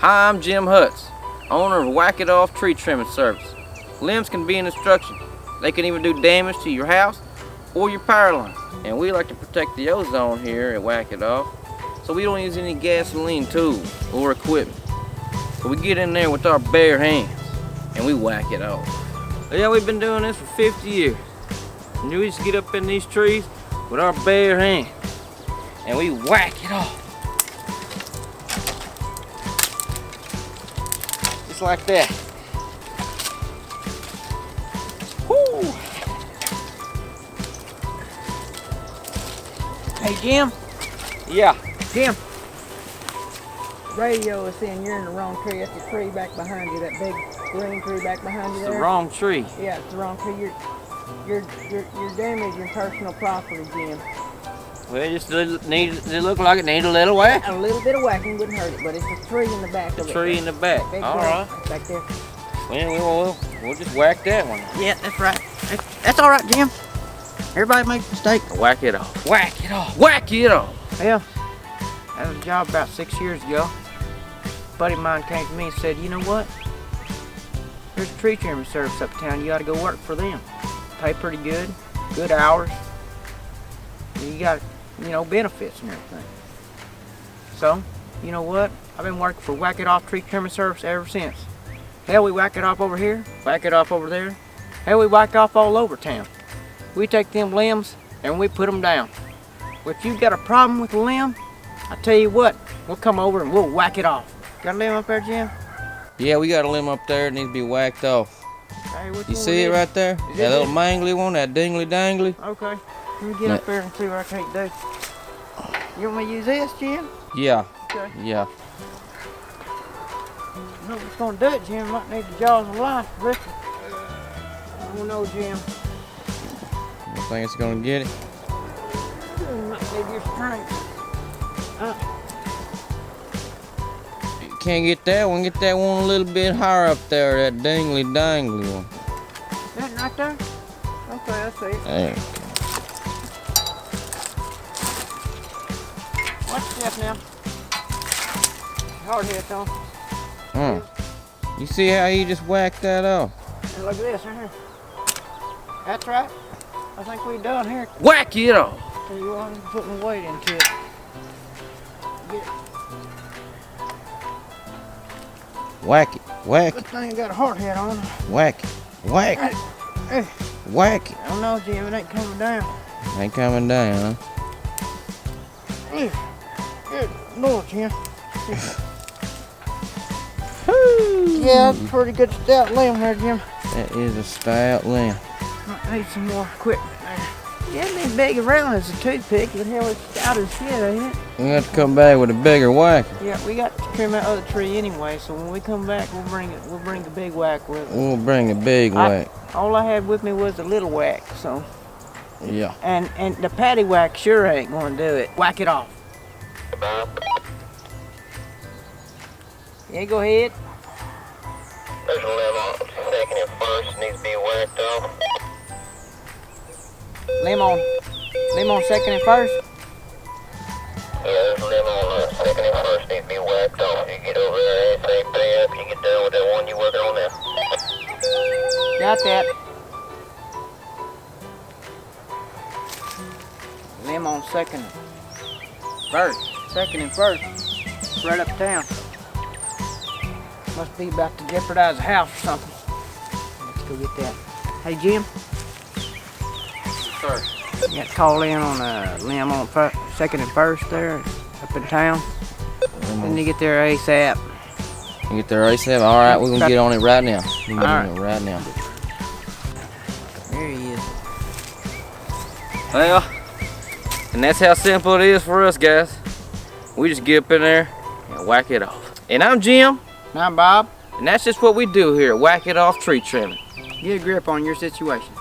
Hi, I'm Jim Hutz, owner of Whack It Off Tree Trimming Service. Limbs can be an instruction. They can even do damage to your house or your power line. And we like to protect the ozone here at Whack It Off, so we don't use any gasoline tools or equipment. So we get in there with our bare hands and we whack it off. Yeah, we've been doing this for 50 years. And we just get up in these trees with our bare hands and we whack it off. Just like that. Woo! Hey Jim. Yeah. Jim. Radio is saying you're in the wrong tree. That's the tree back behind you, that big green tree back behind you It's there. the wrong tree. Yeah, it's the wrong tree. You're damaging personal property, Jim. Well, it just look like it needs a little whack. A little bit of whacking wouldn't hurt it, but it's a tree in the back of it. The tree in the back. Big All tree right. back there. Well, we'll just whack that one. Yeah, that's right. That's all right, Jim. Everybody makes mistakes. Whack it off. Whack it off. Whack it off. Well, that was a job about 6 years ago. A buddy of mine came to me and said, you know what? There's a tree trimming service uptown. You ought to go work for them. Pay pretty good. Good hours. You got, benefits and everything. So, you know what? I've been working for Whack It Off Tree Trimming Service ever since. Hell, we whack it off over here, whack it off over there. Hell, we whack off all over town. We take them limbs and we put them down. If you've got a problem with a limb, I tell you what, we'll come over and we'll whack it off. Got a limb up there, Jim? Yeah, we got a limb up there that needs to be whacked off. Hey, which You one see is it right there? Is That it little this? mangly one, that dingly dangly? Okay. Let me get up there and see what I can't do. You want me to use this, Jim? Yeah. Okay. Yeah. I know what's gonna do it, Jim. Might need the jaws of life. Listen. I don't know, Jim. You think it's gonna get it? Might need your strength. You can't get that one. Get that one a little bit higher up there, that dingly dangly one. That right there? Okay, I see it. There. Watch this now. Hard hit though. You see how you just whacked that off? And look at this right here. That's right. I think we done here. Whack it off! Tell you what, I'm putting weight into it. Get it. Whack it. Whack Good it. thing got a hard hit on. Whack it. Whack it. Hey, Whack it. I don't know, Jim. It ain't coming down. Ain't coming down, huh? Hey, good Lord, Jim. Yeah, that's a pretty good stout limb there, Jim. That is a stout limb. Might need some more equipment there. Yeah, it ain't big around as a toothpick, but hell, it's stout as shit, ain't it? We have to come back with a bigger whacker. Yeah, we got to trim that other tree anyway, so when we come back, we'll bring the big whack with us. We'll bring a big whack. All I had with me was a little whack, so. Yeah. And the patty whack sure ain't gonna do it. Whack it off. Yeah, go ahead. There's a limb on second and first, needs to be whacked off. Limb on second and first. Yeah, there's a limb on second and first, needs to be whacked off. You get over there ASAP after you get done with that one you're working on now. Got that. Limb on second and first. Right uptown. Must be about to jeopardize a house or something. Let's go get that. Hey Jim, Sir. you got to call in on a limb on second and first there up in town. Then you get there ASAP. You get there ASAP? All right, we're gonna get on it right now. We're gonna All get on it right now. There he is. Well, and that's how simple it is for us, guys. We just get up in there and whack it off. And I'm Jim. Now Bob, And that's just what we do here at Whack It Off Tree Trimming. get a grip on your situation.